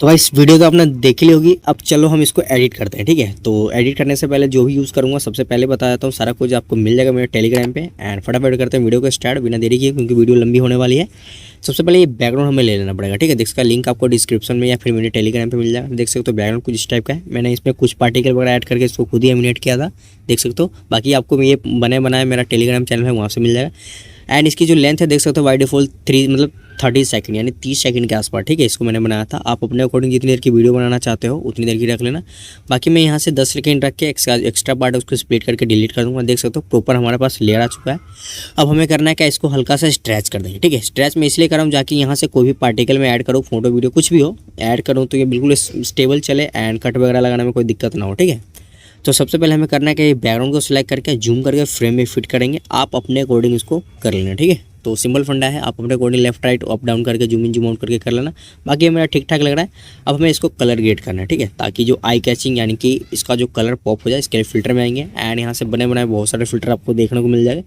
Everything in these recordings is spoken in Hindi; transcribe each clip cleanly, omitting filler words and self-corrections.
तो भाई इस वीडियो तो आपने देख ली होगी। अब चलो हम इसको एडिट करते हैं, ठीक है। तो एडिट करने से पहले जो भी यूज़ करूँगा सबसे पहले बता देता हूँ, सारा कुछ आपको मिल जाएगा मेरे टेलीग्राम पे। एंड फटाफट करते हैं वीडियो को स्टार्ट बिना देरी किए, क्योंकि वीडियो लंबी होने वाली है। सबसे पहले ये बैकग्राउंड हमें ले लेना पड़ेगा, ठीक है। इसका लिंक आपको डिस्क्रिप्शन में या फिर मेरे टेलीग्राम पे मिल जाएगा। देख सकते हो बैकग्राउंड कुछ इस टाइप का है। मैंने इसमें कुछ पार्टिकल वगैरह ऐड करके इसको खुद ही एनिमेट किया था, देख सकते हो। बाकी आपको ये बने बनाए मेरा टेलीग्राम चैनल है, वहाँ से मिल जाएगा। एंड इसकी जो लेंथ है देख सकते हो बाय डिफॉल्ट 30 सेकंड यानी 30 सेकंड के आसपास, ठीक है। इसको मैंने बनाया था। आप अपने अकॉर्डिंग जितनी देर की वीडियो बनाना चाहते हो उतनी देर की रख लेना। बाकी मैं यहाँ से 10 सेकंड रख के एक्स्ट्रा पार्ट उसको स्प्लिट करके डिलीट कर दूँगा। देख सकते हो प्रॉपर हमारे पास लेयर आ चुका है। अब हमें करना है क्या, इसको हल्का सा स्ट्रेच कर देंगे, ठीक है। स्ट्रेच में इसलिए कर रहा हूँ जाकि यहाँ से कोई भी पार्टिकल में ऐड करो, फोटो वीडियो कुछ भी हो ऐड करूँ तो ये बिल्कुल स्टेबल चले एंड कट वगैरह लगाने में कोई दिक्कत ना हो, ठीक है। तो सबसे पहले हमें करना है कि बैकग्राउंड को सिलेक्ट करके जूम करके फ्रेम में फिट करेंगे। आप अपने अकॉर्डिंग इसको कर लेना, ठीक है। तो सिंपल फंडा है, आप अपने according left right up down करके जूम इन जूम आउट करके कर लेना। बाकी मेरा ठीक ठाक लग रहा है। अब हमें इसको कलर ग्रेड करना है, ठीक है, ताकि जो आई कैचिंग यानी कि इसका जो कलर पॉप हो जाए। इसके लिए फिल्टर में आएंगे एंड यहाँ से बने बनाए बहुत सारे फिल्टर आपको देखने को मिल जाएगा।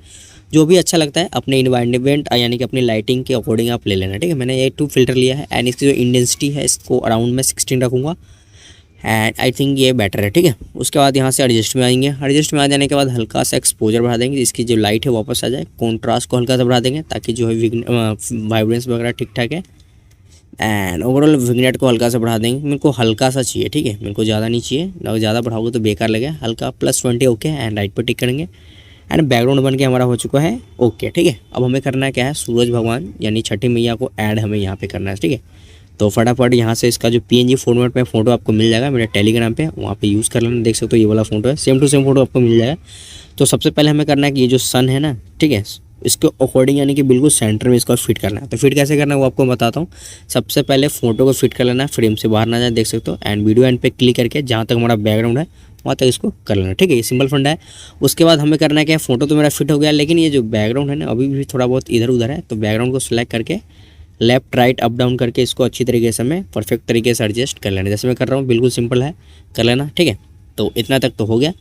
जो भी अच्छा लगता है अपने इन्वायरमेंट यानी कि अपनी लाइटिंग के अकॉर्डिंग आप ले लेना, ठीक है। मैंने ये 2 फिल्टर लिया है एंड इसकी जो इंटेंसिटी है इसको अराउंड में 16 रखूँगा एंड आई थिंक ये बेटर है, ठीक है। उसके बाद यहाँ से एडजस्ट में आएंगे। एडजस्ट में आ जाने के बाद हल्का सा एक्सपोजर बढ़ा देंगे, इसकी जो लाइट है वापस आ जाए। कॉन्ट्रास्ट को हल्का सा बढ़ा देंगे ताकि जो है वाइब्रेंस वगैरह ठीक ठाक है। एंड ओवरऑल विग्नेट को हल्का सा बढ़ा देंगे। मेरे को हल्का सा चाहिए, ठीक है, मेरे को ज़्यादा नहीं चाहिए। अगर ज़्यादा बढ़ाओगे तो बेकार लगे। हल्का +20 ओके एंड राइट पर टिक करेंगे एंड बैकग्राउंड बन के हमारा हो चुका है ओके, ठीक है। अब हमें करना है क्या है, सूरज भगवान यानी छठी मैया को ऐड हमें यहाँ पे करना है, ठीक है। तो फटाफट यहाँ से इसका जो PNG फॉर्मेट में फ़ोटो आपको मिल जाएगा मेरे टेलीग्राम पे, वहाँ पे यूज़ कर लेना। देख सकते हो ये वाला फ़ोटो है, सेम टू सेम फोटो आपको मिल जाएगा। तो सबसे पहले हमें करना है कि ये जो सन है ना, ठीक है, इसके अकॉर्डिंग यानी कि बिल्कुल सेंटर में इसको फिट करना है। तो फिट कैसे करना है वो आपको बताता हूँ। सबसे पहले फ़ोटो को फिट कर लेना है, फ्रेम से बाहर ना जाए, देख सकते हो। एंड वीडियो एंड पे क्लिक करके जहाँ तक हमारा बैकग्राउंड है वहाँ तक इसको कर लेना, ठीक है। ये सिंपल फंडा है। उसके बाद हमें करना है क्या, फ़ोटो तो मेरा फिट हो गया, लेकिन ये जो बैकग्राउंड है ना अभी भी थोड़ा बहुत इधर उधर है। तो बैकग्राउंड को सिलेक्ट करके लेफ्ट राइट अप डाउन करके इसको अच्छी तरीके से हमें परफेक्ट तरीके से एडजस्ट कर लेना। जैसे मैं कर रहा हूँ बिल्कुल सिंपल है, कर लेना, ठीक है। तो इतना तक तो हो गया।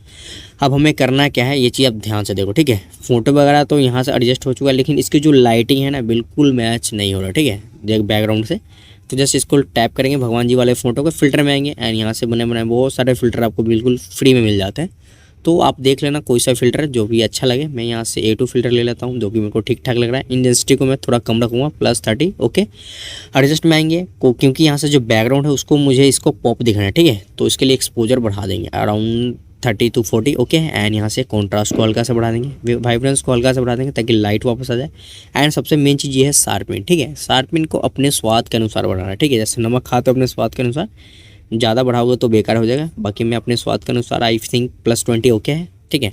अब हमें करना क्या है, ये चीज़ आप ध्यान से देखो, ठीक है। फोटो वगैरह तो यहाँ से एडजस्ट हो चुका है, लेकिन इसकी जो लाइटिंग है ना बिल्कुल मैच नहीं हो रहा, ठीक है, बैकग्राउंड से। तो जैसे इसको टैप करेंगे भगवान जी वाले फ़ोटो को, फिल्टर में आएंगे एंड यहाँ से बने बनाए बहुत सारे फिल्टर आपको बिल्कुल फ्री में मिल जाते हैं। तो आप देख लेना कोई सा फिल्टर जो भी अच्छा लगे। मैं यहाँ से A2 फिल्टर ले लेता हूँ, जो कि मेरे को ठीक ठाक लग रहा है। इंटेंसिटी को मैं थोड़ा कम रखूँगा, +30 ओके। एडजस्ट में आएंगे क्योंकि यहाँ से जो बैकग्राउंड है उसको मुझे इसको पॉप दिखाना है, ठीक है। तो इसके लिए एक्सपोजर बढ़ा देंगे अराउंड 30 to 40 ओके। एंड यहाँ से कॉन्ट्रास्ट को हल्का सा बढ़ा देंगे, वाइब्रेंस को हल्का सा बढ़ा देंगे ताकि लाइट वापस आ जाए। एंड सबसे मेन चीज़ ये है शार्पनिंग, ठीक है। शार्पनिंग को अपने स्वाद के अनुसार बढ़ाना है, ठीक है। जैसे नमक खाते हो अपने स्वाद के अनुसार, ज़्यादा बढ़ाओगे तो बेकार हो जाएगा। बाकी मैं अपने स्वाद के अनुसार आई थिंक +20 ओके है, ठीक है।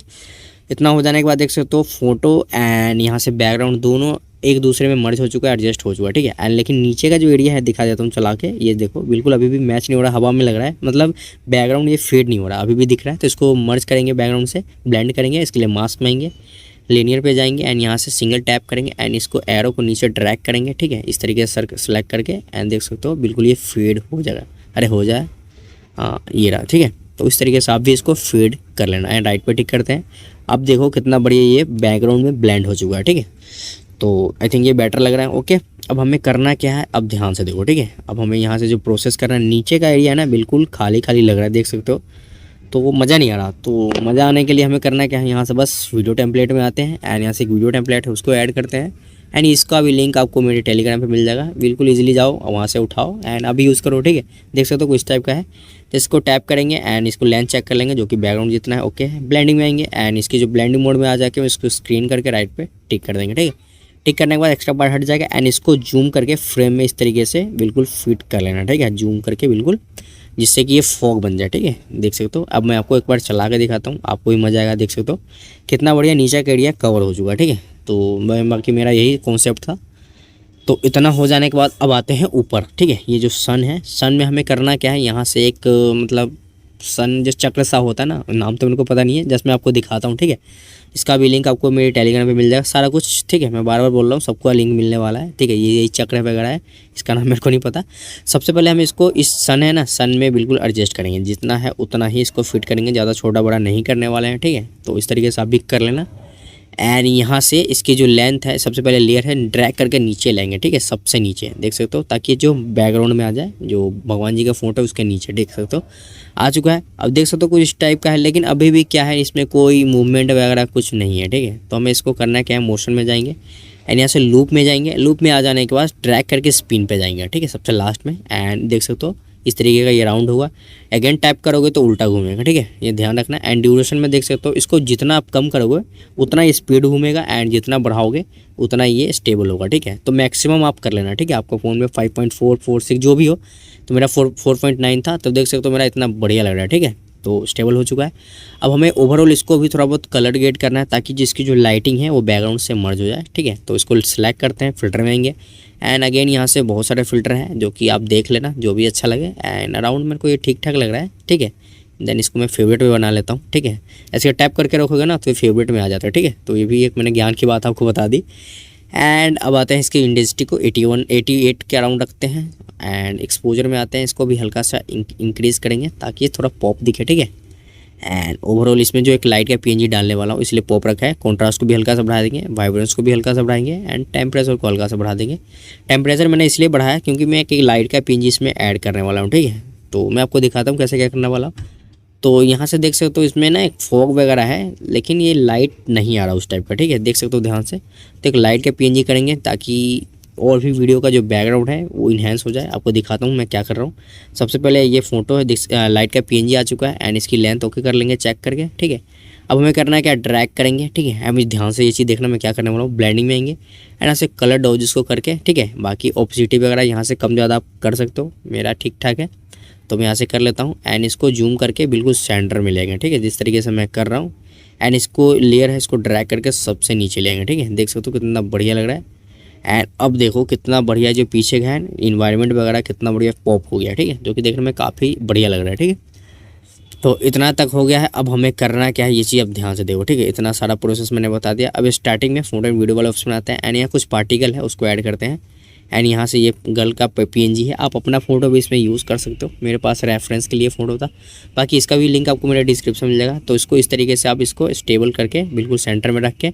इतना हो जाने के बाद देख सकते हो फोटो एंड यहाँ से बैकग्राउंड दोनों एक दूसरे में मर्ज हो चुका है, एडजस्ट हो चुका है, ठीक है। एंड लेकिन नीचे का जो एरिया है दिखा देता हूँ चला के, ये देखो बिल्कुल अभी भी मैच नहीं हो रहा, हवा में लग रहा है, मतलब बैकग्राउंड ये फेड नहीं हो रहा, अभी भी दिख रहा है। तो इसको मर्ज करेंगे, बैकग्राउंड से ब्लेंड करेंगे। इसके लिए मास्क में आएंगे, लिनियर पे जाएंगे एंड यहाँ से सिंगल टैप करेंगे एंड इसको एरो को नीचे ड्रैग करेंगे, ठीक है, इस तरीके से सेलेक्ट करके। एंड देख सकते हो बिल्कुल ये फेड हो जाएगा, अरे हो जाए, हाँ ये रहा, ठीक है। तो इस तरीके से आप भी इसको फेड कर लेना एंड राइट पे टिक करते हैं। अब देखो कितना बढ़िया ये बैकग्राउंड में ब्लेंड हो चुका है, ठीक है। तो आई थिंक ये बेटर लग रहा है ओके। अब हमें करना क्या है, अब ध्यान से देखो, ठीक है। अब हमें यहाँ से जो प्रोसेस करना है, नीचे का एरिया है ना बिल्कुल खाली खाली लग रहा है, देख सकते हो। तो वो मज़ा नहीं आ रहा। तो मज़ा आने के लिए हमें करना क्या है, यहाँ से बस वीडियो टेम्पलेट में आते हैं एंड यहाँ से एक वीडियो टेम्पलेट है उसको ऐड करते हैं। एंड इसका भी लिंक आपको मेरे टेलीग्राम पे मिल जाएगा, बिल्कुल इजीली जाओ वहाँ से उठाओ एंड अभी यूज़ करो, ठीक है। देख सकते हो कुछ टाइप का है। तो इसको टैप करेंगे एंड इसको लेंथ चेक कर लेंगे जो कि बैकग्राउंड जितना है ओके है। ब्लेंडिंग में आएंगे एंड इसकी जो ब्लेंडिंग मोड में आ जाके इसको स्क्रीन करके राइट पे टिक कर देंगे, ठीक है। टिक करने के बाद एक्स्ट्रा पार्ट हट जाएगा एंड इसको जूम करके फ्रेम में इस तरीके से बिल्कुल फिट कर लेना, ठीक है, जूम करके बिल्कुल, जिससे कि ये फॉग बन जाए, ठीक है। देख सकते हो। अब मैं आपको एक बार चला के दिखाता हूँ, आपको भी मज़ा आएगा। देख सकते हो कितना बढ़िया नीचे का एरिया कवर हो चुका है, ठीक है। तो बाकी मेरा यही कॉन्सेप्ट था। तो इतना हो जाने के बाद अब आते हैं ऊपर, ठीक है। ये जो सन है, सन में हमें करना क्या है, यहाँ से एक मतलब सन जो चक्र सा होता है ना, नाम तो मेरे को पता नहीं है, जस्ट मैं आपको दिखाता हूँ, ठीक है। इसका भी लिंक आपको मेरे टेलीग्राम पे मिल जाएगा सारा कुछ, ठीक है। मैं बार बार बोल रहा हूँ, सबको लिंक मिलने वाला है, ठीक है। ये यही चक्र वगैरह है, इसका नाम मेरे को नहीं पता। सबसे पहले हम इसको इस सन है ना, सन में बिल्कुल एडजस्ट करेंगे, जितना है उतना ही इसको फिट करेंगे, ज़्यादा छोटा बड़ा नहीं करने वाले हैं, ठीक है। तो इस तरीके से आप भी कर लेना एंड यहाँ से इसकी जो लेंथ है सबसे पहले लेयर है ड्रैग करके नीचे लेंगे, ठीक है, सबसे नीचे देख सकते हो, ताकि जो बैकग्राउंड में आ जाए, जो भगवान जी का फोटो है उसके नीचे देख सकते हो आ चुका है। अब देख सकते हो कुछ इस टाइप का है, लेकिन अभी भी क्या है इसमें कोई मूवमेंट वगैरह कुछ नहीं है, ठीक है। तो हमें इसको करना है क्या है, मोशन में जाएंगे एंड यहाँ से लूप में जाएंगे। लूप में आ जाने के बाद ड्रैग करके स्पिन पे जाएंगे, ठीक है, सबसे लास्ट में। एंड देख सकते हो इस तरीके का ये राउंड होगा। अगेन टैप करोगे तो उल्टा घूमेगा, ठीक है, ये ध्यान रखना। एंड ड्यूरेशन में देख सकते हो इसको जितना आप कम करोगे उतना ये स्पीड घूमेगा, एंड जितना बढ़ाओगे उतना ये स्टेबल होगा, ठीक है। तो मैक्सिमम आप कर लेना, ठीक है। आपको फ़ोन में 5.446 जो भी हो, तो मेरा 4.9 था, तो देख सकते हो मेरा इतना बढ़िया लग रहा है, ठीक है। तो स्टेबल हो चुका है। अब हमें ओवरऑल इसको भी थोड़ा बहुत कलर ग्रेड करना है, ताकि जिसकी जो लाइटिंग है वो बैकग्राउंड से मर्ज हो जाए, ठीक है। तो इसको सिलेक्ट करते हैं, फिल्टर में आएंगे एंड अगेन यहाँ से बहुत सारे फिल्टर हैं जो कि आप देख लेना, जो भी अच्छा लगे। एंड अराउंड मेरे को ये ठीक ठाक लग रहा है, ठीक है। देन इसको मैं फेवरेट में बना लेता हूँ, ठीक है। ऐसे टैप करके रखोगे ना तो ये फेवरेट में आ जाता है, ठीक है। तो ये भी एक मैंने ज्ञान की बात आपको बता दी। एंड अब आते हैं इसकी इंटेंसिटी को 88 के अराउंड रखते हैं। एंड एक्सपोजर में आते हैं, इसको भी हल्का सा इंक्रीज़ करेंगे ताकि ये थोड़ा पॉप दिखे, ठीक है। एंड ओवरऑल इसमें जो एक लाइट का पीएनजी डालने वाला हूँ इसलिए पॉप रखा है। कॉन्ट्रास्ट को भी हल्का सा बढ़ा देंगे, वाइब्रेंस को भी हल्का सा बढ़ाएंगे एंड टेम्परेचर को हल्का सा बढ़ा देंगे। टेम्परेचर मैंने इसलिए बढ़ाया क्योंकि मैं एक लाइट का पीएनजी इसमें ऐड करने वाला हूँ, ठीक है। तो मैं आपको दिखाता हूँ कैसे क्या करने वाला हूँ। तो यहाँ से देख सकते हो इसमें ना एक फॉग वगैरह है, लेकिन ये लाइट नहीं आ रहा उस टाइप का, ठीक है, देख सकते हो ध्यान से। तो एक लाइट का पीएनजी करेंगे ताकि और भी वीडियो का जो बैकग्राउंड है वो इन्हेंस हो जाए। आपको दिखाता हूँ मैं क्या कर रहा हूँ। सबसे पहले ये फ़ोटो है, लाइट का पीएनजी आ चुका है एंड इसकी लेंथ ओके कर लेंगे चेक करके, ठीक है। अब हमें करना है क्या, ड्रैग करेंगे, ठीक है। हमें ध्यान से ये चीज़ देखना मैं क्या करने वाला हूँ। ब्लेंडिंग में आएंगे एंड यहाँ से कलर डॉज इसको करके, ठीक है। बाकी ऑपोसिटी वगैरह यहाँ से कम ज़्यादा आप कर सकते हो, मेरा ठीक ठाक है तो मैं यहाँ से कर लेता हूँ। एंड इसको जूम करके बिल्कुल सेंटर में लेंगे, ठीक है, जिस तरीके से मैं कर रहा हूँ। एंड इसको लेयर है इसको ड्रैग करके सबसे नीचे लेंगे, ठीक है, देख सकते हो कितना बढ़िया लग रहा है। एंड अब देखो कितना बढ़िया जो पीछे का है इन्वायरमेंट वगैरह कितना बढ़िया पॉप हो गया, ठीक है, जो कि देखने में काफ़ी बढ़िया लग रहा है, ठीक है। तो इतना तक हो गया है। अब हमें करना क्या है ये चीज़ अब ध्यान से देखो, ठीक है। इतना सारा प्रोसेस मैंने बता दिया। अब स्टार्टिंग में फोटो एंड वीडियो वाला ऑप्शन आते हैं एंड यहाँ कुछ पार्टिकल है उसको ऐड करते हैं। एंड यहाँ से ये गर्ल का पीएनजी है, आप अपना फ़ोटो भी इसमें यूज़ कर सकते हो। मेरे पास रेफरेंस के लिए फ़ोटो था, बाकी इसका भी लिंक आपको मेरे डिस्क्रिप्शन में मिल जाएगा। तो इसको इस तरीके से आप इसको स्टेबल करके बिल्कुल सेंटर में रख के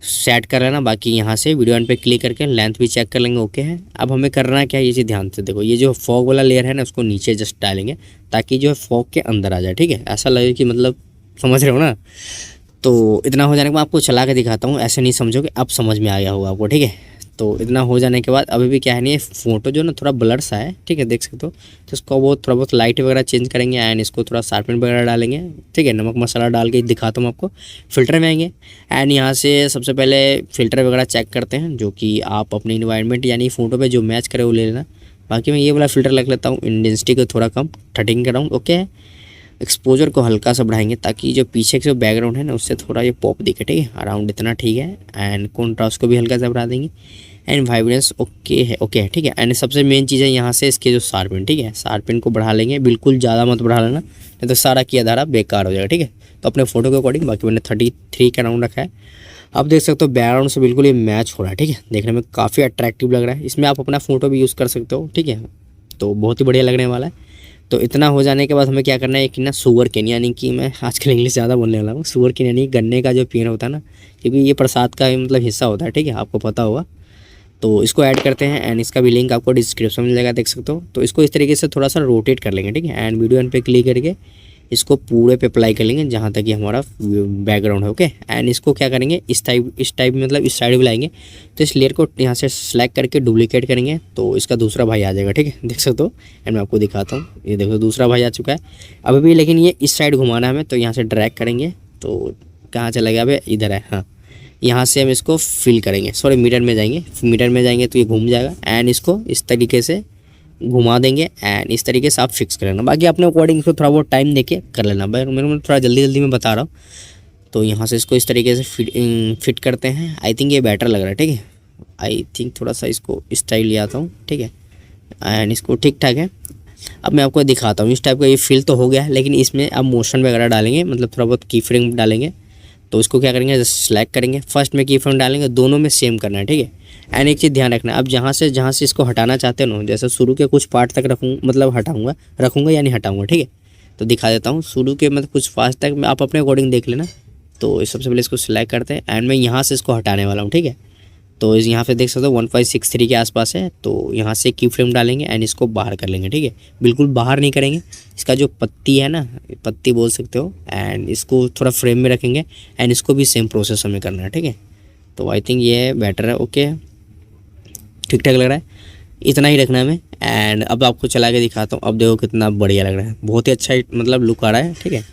सेट कर लेना। बाकी यहाँ से वीडियो ऑन पे क्लिक करके लेंथ भी चेक कर लेंगे, ओके है। अब हमें करना है क्या, ये चीज़ ध्यान से देखो, ये जो फॉग वाला लेयर है ना उसको नीचे जस्ट डालेंगे ताकि जो है फॉग के अंदर आ जाए, ठीक है। ऐसा लगे कि मतलब समझ रहे हो ना। तो इतना हो जाने के बाद आपको चला के दिखाता हूँ, ऐसे नहीं समझोगे, अब समझ में आ गया होगा आपको, ठीक है। तो इतना हो जाने के बाद अभी भी क्या है नहीं, फ़ोटो जो ना थोड़ा ब्लर सा है, ठीक है, देख सकते हो। तो इसको वो थोड़ा बहुत लाइट वगैरह चेंज करेंगे एंड इसको थोड़ा शार्पन वगैरह डालेंगे, ठीक है। नमक मसाला डाल के दिखाता हूँ आपको। फ़िल्टर में आएंगे एंड यहाँ से सबसे पहले फ़िल्टर वगैरह चेक करते हैं, जो कि आप अपने इन्वायरमेंट यानी फ़ोटो पे जो मैच करे वो ले लेना। बाकी मैं ये वाला फ़िल्टर रख लेता हूँ, इंटेंसिटी को थोड़ा कम 13 के अराउंड, ओके है। एक्सपोजर को हल्का सा बढ़ाएंगे ताकि जो पीछे का जो बैकग्राउंड है ना उससे थोड़ा ये पॉप दिखे, ठीक है। अराउंड इतना ठीक है। एंड कॉन्ट्रास्ट को भी हल्का सा बढ़ा देंगे एंड वाइब्रेंस ओके है, ओके है, ठीक है। एंड सबसे मेन चीज़ है यहाँ से इसके जो शार्पन, ठीक है, शार्पन को बढ़ा लेंगे, बिल्कुल ज़्यादा मत बढ़ा लेना, नहीं तो सारा किया धारा बेकार हो जाएगा, ठीक है। तो अपने फ़ोटो के अकॉर्डिंग, बाकी मैंने 33 के अराउंड रखा है। आप देख सकते हो बैकग्राउंड से बिल्कुल ये मैच हो रहा है, ठीक है, देखने में काफ़ी अट्रैक्टिव लग रहा है। इसमें आप अपना फ़ोटो भी यूज़ कर सकते हो, ठीक है। तो बहुत ही बढ़िया लगने वाला है। तो इतना हो जाने के बाद हमें क्या करना है कि ना सुअर केन, यानी कि मैं आजकल इंग्लिश ज़्यादा बोलने वाला हूँ। सुअर केन यानी गन्ने का जो पेड़ होता है ना, क्योंकि ये प्रसाद का मतलब हिस्सा होता है, ठीक है, आपको पता होगा। तो इसको ऐड करते हैं एंड इसका भी लिंक आपको डिस्क्रिप्शन में मिल जाएगा, देख सकते हो। तो इसको इस तरीके से थोड़ा सा रोटेट कर लेंगे, ठीक है। एंड वीडियो एंड पे क्लिक करके इसको पूरे पे अप्लाई कर लेंगे जहाँ तक कि हमारा बैकग्राउंड है, ओके। एंड इसको क्या करेंगे इस टाइप मतलब इस साइड भी लाएंगे। तो इस लेयर को यहाँ से सेलेक्ट करके डुप्लीकेट करेंगे तो इसका दूसरा भाई आ जाएगा, ठीक है, देख सकते हो। एंड मैं आपको दिखाता हूँ, ये देखो दूसरा भाई आ चुका है अभी भी, लेकिन ये इस साइड घुमाना है हमें। तो यहाँ से ड्रैग करेंगे तो कहाँ चला गया, अभी इधर है, हाँ। यहाँ से हम इसको फिल करेंगे, सॉरी मिरर में जाएंगे, मिरर में जाएंगे तो ये घूम जाएगा। एंड इसको इस तरीके से घुमा देंगे एंड इस तरीके से आप फिक्स कर लेना। बाकी अपने अकॉर्डिंग इसको थोड़ा बहुत टाइम देके कर लेना, भाई मेरे को थोड़ा जल्दी में बता रहा हूँ। तो यहाँ से इसको इस तरीके से फिट करते हैं। आई थिंक ये बेटर लग रहा है, ठीक है। आई थिंक थोड़ा सा इसको स्टाइल ले आता हूँ, ठीक है। एंड इसको ठीक ठाक है। अब मैं आपको दिखाता हूँ, इस टाइप का ये फिल तो हो गया है, लेकिन इसमें अब मोशन वगैरह डालेंगे, मतलब थोड़ा बहुत की फ्रेम डालेंगे। तो इसको क्या करेंगे, जस्ट सेलेक्ट करेंगे, फर्स्ट में की फ्रेम डालेंगे, दोनों में सेम करना है, ठीक है। एंड एक चीज़ ध्यान रखना, अब जहाँ से इसको हटाना चाहते हो ना, जैसे शुरू के कुछ पार्ट तक मतलब रखूँगा या नहीं हटाऊँगा, ठीक है। तो दिखा देता हूँ, शुरू के मतलब कुछ फास्ट तक आप अपने अकॉर्डिंग देख लेना। तो सबसे पहले इसको सिलेक्ट करते हैं एंड मैं यहाँ से इसको हटाने वाला हूँ, ठीक है। तो इस यहाँ पे देख सकते हो 1563 के आसपास है, तो यहाँ से की फ्रेम डालेंगे एंड इसको बाहर कर लेंगे, ठीक है। बिल्कुल बाहर नहीं करेंगे, इसका जो पत्ती है ना, पत्ती बोल सकते हो, एंड इसको थोड़ा फ्रेम में रखेंगे एंड इसको भी सेम प्रोसेस हमें करना है, ठीक है। तो आई थिंक ये बेटर है, ओके ठीक ठाक लग रहा है, इतना ही रखना है हमें। एंड अब आपको चला के दिखाता हूँ, अब देखो कितना बढ़िया लग रहा है, बहुत ही अच्छा मतलब लुक आ रहा है, ठीक है।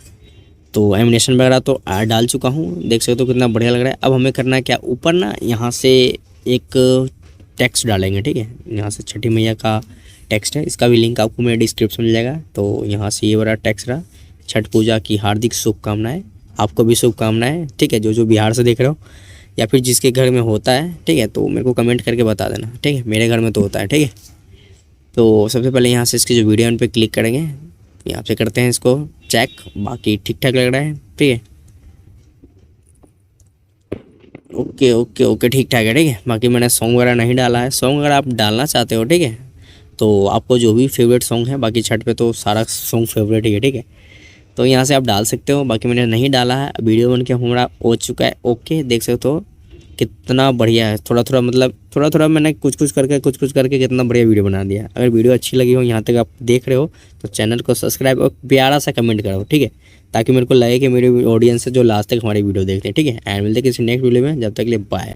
तो एनिमेशन वगैरह तो डाल चुका हूँ, देख सकते हो कितना बढ़िया लग रहा है। अब हमें करना है क्या, ऊपर ना यहाँ से एक टेक्स्ट डालेंगे, ठीक है। यहाँ से छठी मैया का टेक्स्ट है, इसका भी लिंक आपको मेरे डिस्क्रिप्शन में मिल जाएगा। तो यहाँ से ये वाला टेक्स्ट रहा, छठ पूजा की हार्दिक शुभकामनाएं, आपको भी शुभकामनाएं, ठीक है। जो बिहार से देख रहे हो या फिर जिसके घर में होता है, ठीक है, तो मेरे को कमेंट करके बता देना, ठीक है। मेरे घर में तो होता है, ठीक है। तो सबसे पहले यहाँ से इसकी जो वीडियो पे क्लिक करेंगे, यहाँ से करते हैं इसको चेक, बाकी ठीक ठाक लग रहा है, ठीक है। ओके ओके ओके ठीक ठाक है, ठीक है। बाकी मैंने सॉन्ग वगैरह नहीं डाला है, सॉन्ग अगर आप डालना चाहते हो, ठीक है, तो आपको जो भी फेवरेट सॉन्ग है, बाकी छठ पे तो सारा सॉन्ग फेवरेट ही है, ठीक है। तो यहाँ से आप डाल सकते हो, बाकी मैंने नहीं डाला है। वीडियो बन के हमारा हो चुका है, ओके देख सकते हो कितना बढ़िया है। थोड़ा थोड़ा मतलब थोड़ा थोड़ा मैंने कुछ कुछ करके कितना बढ़िया वीडियो बना दिया। अगर वीडियो अच्छी लगी हो, यहाँ तक आप देख रहे हो, तो चैनल को सब्सक्राइब और प्यारा सा कमेंट करो, ठीक है, ताकि मेरे को लगे कि मेरी ऑडियंस है जो लास्ट तक हमारी वीडियो देखते हैं, ठीक है। एंड मिलते हैं किसी नेक्स्ट वीडियो में, जब तक के लिए बाय।